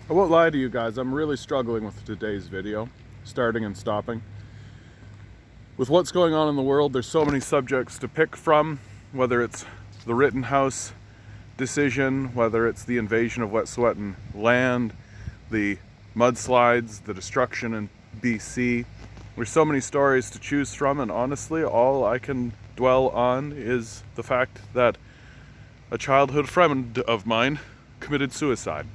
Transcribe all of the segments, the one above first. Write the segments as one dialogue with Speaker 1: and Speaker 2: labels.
Speaker 1: I won't lie to you guys, I'm really struggling with today's video, starting and stopping. With what's going on in the world, there's so many subjects to pick from, whether it's the Rittenhouse decision, whether it's the invasion of Wet'suwet'en land, the mudslides, the destruction in BC. There's so many stories to choose from, and honestly, all I can dwell on is the fact that a childhood friend of mine committed suicide.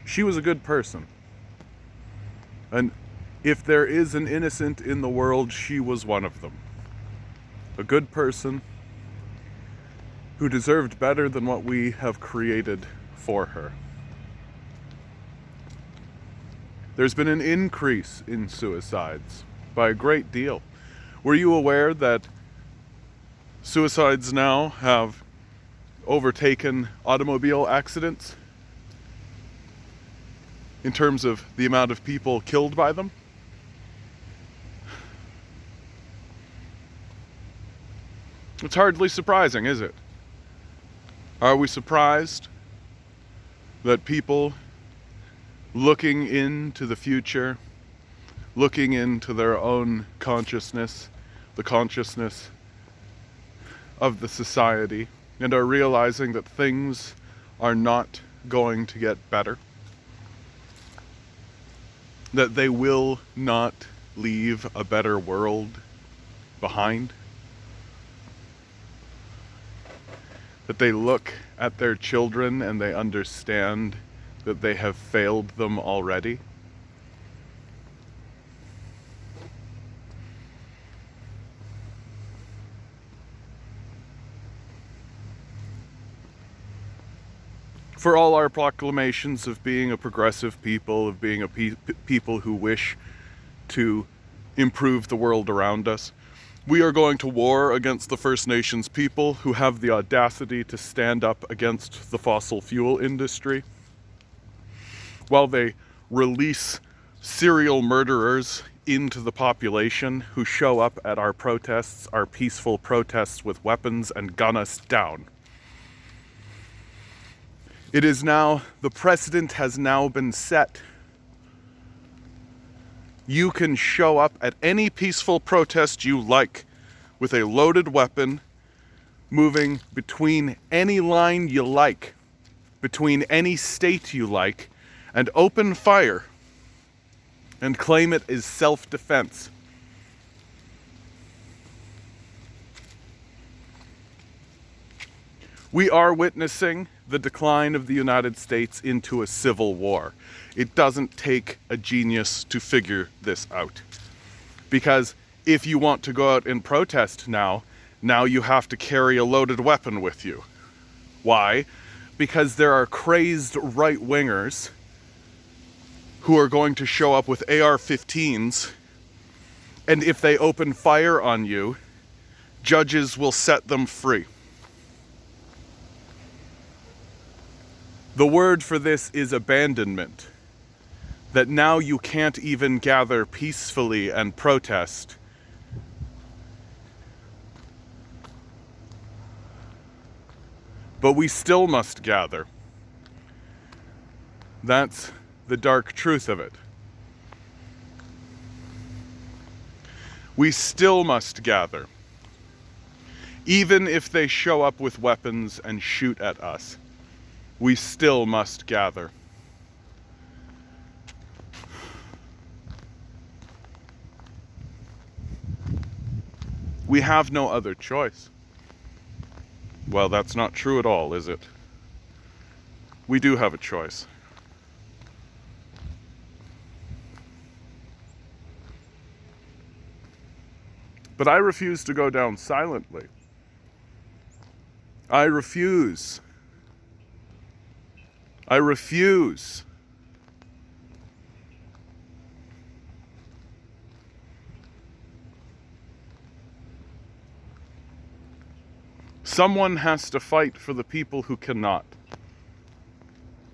Speaker 1: She was a good person. And if there is an innocent in the world, she was one of them. A good person who deserved better than what we have created for her. There's been an increase in suicides by a great deal. Were you aware that suicides now have overtaken automobile accidents in terms of the amount of people killed by them? It's hardly surprising, is it? Are we surprised that people looking into the future, looking into their own consciousness, the consciousness of the society, and are realizing that things are not going to get better? That they will not leave a better world behind? That they look at their children and they understand that they have failed them already? For all our proclamations of being a progressive people, of being a people who wish to improve the world around us, we are going to war against the First Nations people who have the audacity to stand up against the fossil fuel industry, while they release serial murderers into the population who show up at our protests, our peaceful protests, with weapons and gun us down. It is now, the precedent has now been set. You can show up at any peaceful protest you like with a loaded weapon, moving between any line you like, between any state you like, and open fire and claim it is self-defense. We are witnessing the decline of the United States into a civil war. It doesn't take a genius to figure this out. Because if you want to go out and protest now you have to carry a loaded weapon with you. Why? Because there are crazed right-wingers who are going to show up with AR-15s, and if they open fire on you, judges will set them free. The word for this is abandonment. That now you can't even gather peacefully and protest. But we still must gather. That's the dark truth of it. We still must gather. Even if they show up with weapons and shoot at us, we still must gather. We have no other choice. Well, that's not true at all, is it? We do have a choice. But I refuse to go down silently. I refuse. I refuse. Someone has to fight for the people who cannot.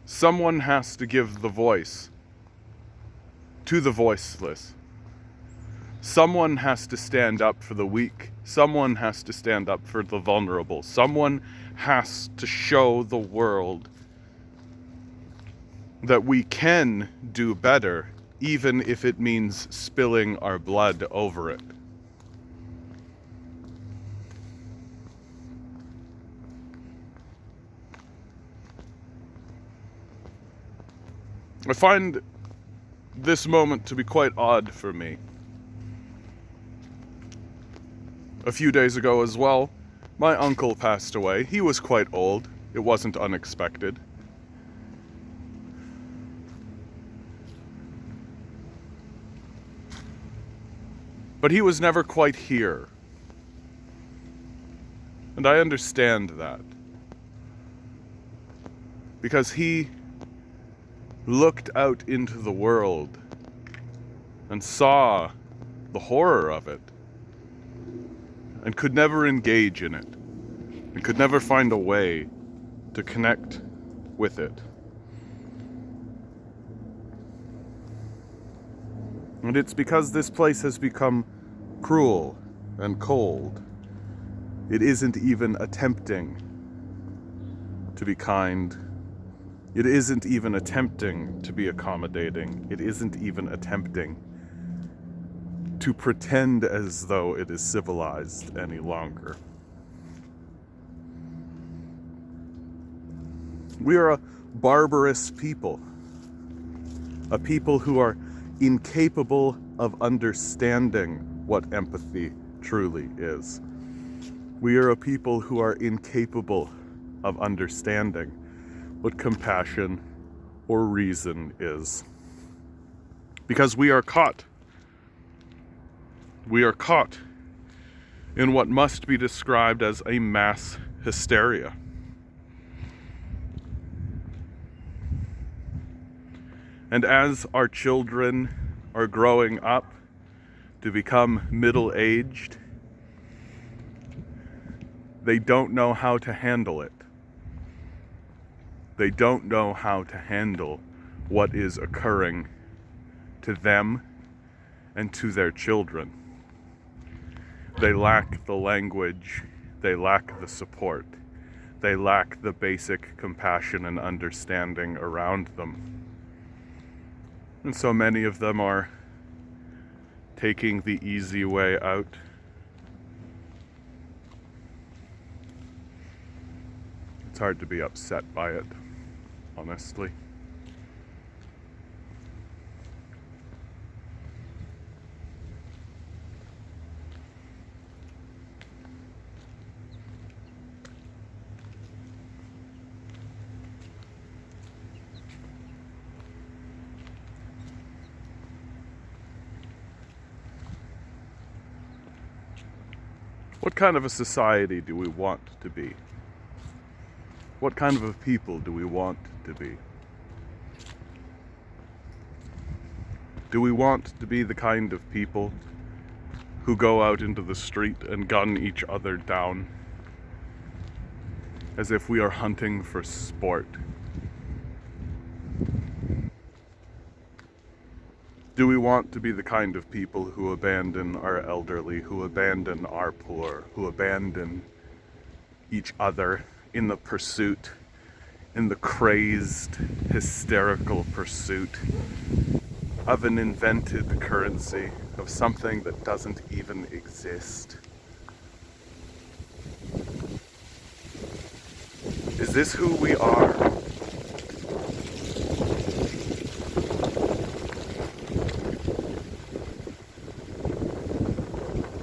Speaker 1: Someone has to give the voice to the voiceless. Someone has to stand up for the weak. Someone has to stand up for the vulnerable. Someone has to show the world that we can do better, even if it means spilling our blood over it. I find this moment to be quite odd for me. A few days ago as well, my uncle passed away. He was quite old. It wasn't unexpected. But he was never quite here. And I understand that. Because he looked out into the world and saw the horror of it and could never engage in it and could never find a way to connect with it. And it's because this place has become cruel and cold. It isn't even attempting to be kind. It isn't even attempting to be accommodating. It isn't even attempting to pretend as though it is civilized any longer. We are a barbarous people. A people who are incapable of understanding what empathy truly is. We are a people who are incapable of understanding what compassion or reason is. Because we are caught. We are caught in what must be described as a mass hysteria. And as our children are growing up to become middle-aged, they don't know how to handle it. They don't know how to handle what is occurring to them and to their children. They lack the language, they lack the support, they lack the basic compassion and understanding around them. And so many of them are taking the easy way out. It's hard to be upset by it, honestly. What kind of a society do we want to be? What kind of a people do we want to be? Do we want to be the kind of people who go out into the street and gun each other down as if we are hunting for sport? Do we want to be the kind of people who abandon our elderly, who abandon our poor, who abandon each other in the pursuit, in the crazed, hysterical pursuit of an invented currency, of something that doesn't even exist? Is this who we are?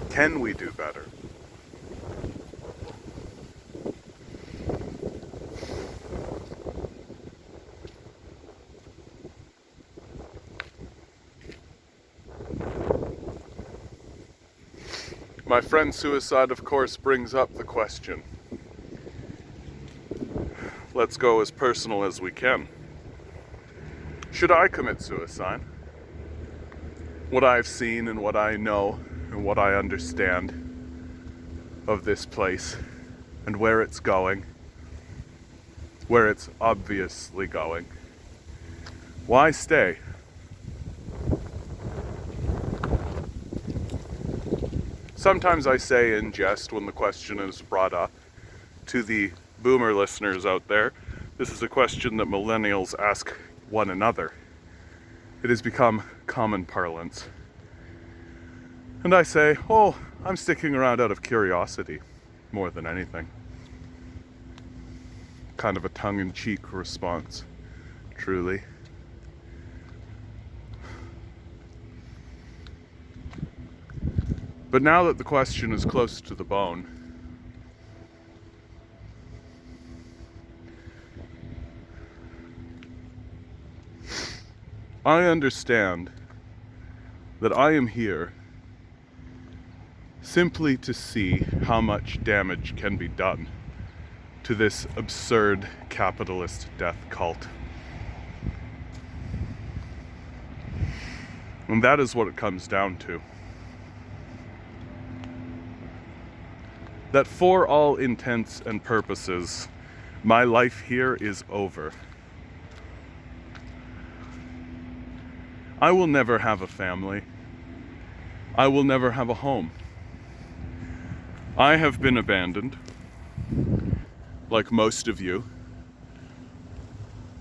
Speaker 1: Can we do better? My friend suicide, of course, brings up the question. Let's go as personal as we can. Should I commit suicide? What I've seen and what I know and what I understand of this place and where it's going, where it's obviously going. Why stay? sometimes I say in jest when the question is brought up to the boomer listeners out there, this is a question that millennials ask one another. It has become common parlance. And I say, oh, I'm sticking around out of curiosity more than anything. Kind of a tongue-in-cheek response, truly. But now that the question is close to the bone, I understand that I am here simply to see how much damage can be done to this absurd capitalist death cult. And that is what it comes down to. That for all intents and purposes, my life here is over. I will never have a family. I will never have a home. I have been abandoned, like most of you.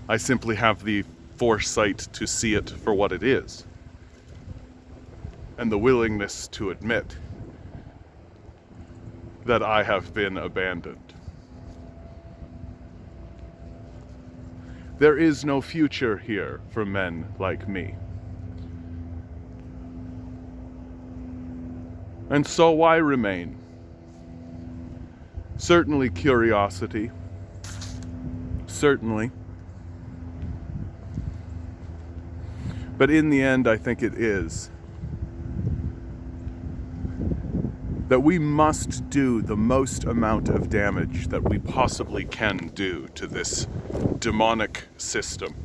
Speaker 1: I simply have the foresight to see it for what it is, and the willingness to admit that I have been abandoned. There is no future here for men like me. And so why remain? Certainly curiosity. Certainly. But in the end, I think it is that we must do the most amount of damage that we possibly can do to this demonic system,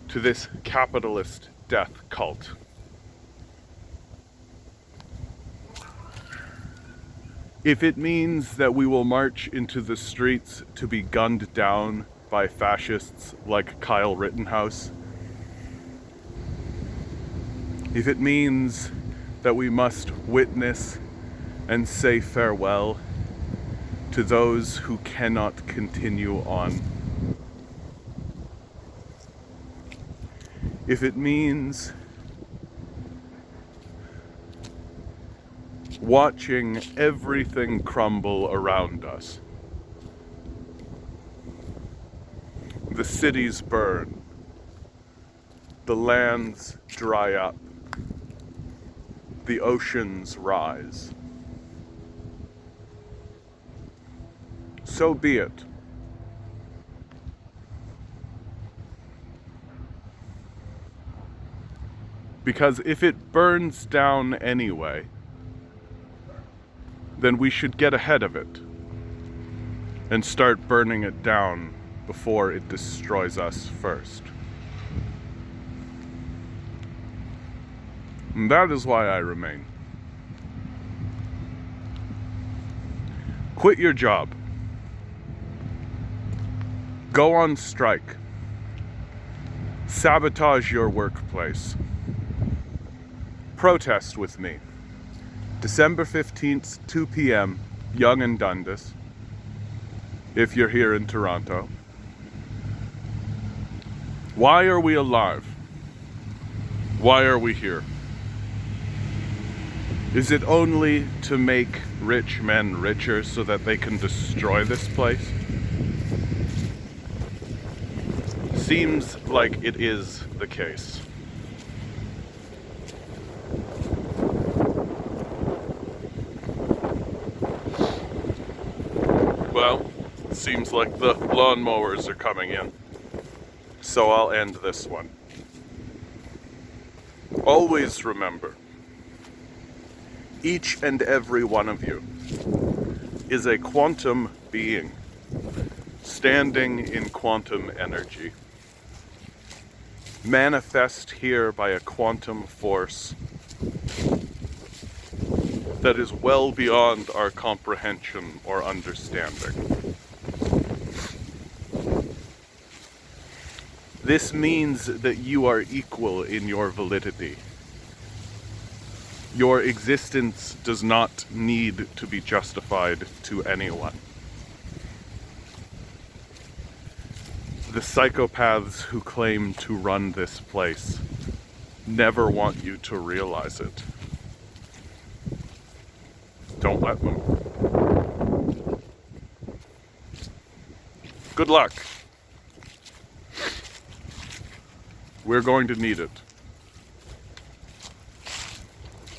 Speaker 1: to this capitalist death cult. If it means that we will march into the streets to be gunned down by fascists like Kyle Rittenhouse, if it means that we must witness and say farewell to those who cannot continue on, if it means watching everything crumble around us, the cities burn, the lands dry up, the oceans rise, so be it. Because if it burns down anyway, then we should get ahead of it and start burning it down before it destroys us first. And that is why I remain. Quit your job. Go on strike. Sabotage your workplace. Protest with me. December 15th, 2 p.m., Yonge and Dundas, if you're here in Toronto. Why are we alive? Why are we here? Is it only to make rich men richer so that they can destroy this place? Seems like it is the case. Well, it seems like the lawnmowers are coming in, so I'll end this one. Always remember, each and every one of you is a quantum being standing in quantum energy, manifest here by a quantum force that is well beyond our comprehension or understanding. This means that you are equal in your validity. Your existence does not need to be justified to anyone. The psychopaths who claim to run this place never want you to realize it. Don't let them. Good luck. We're going to need it.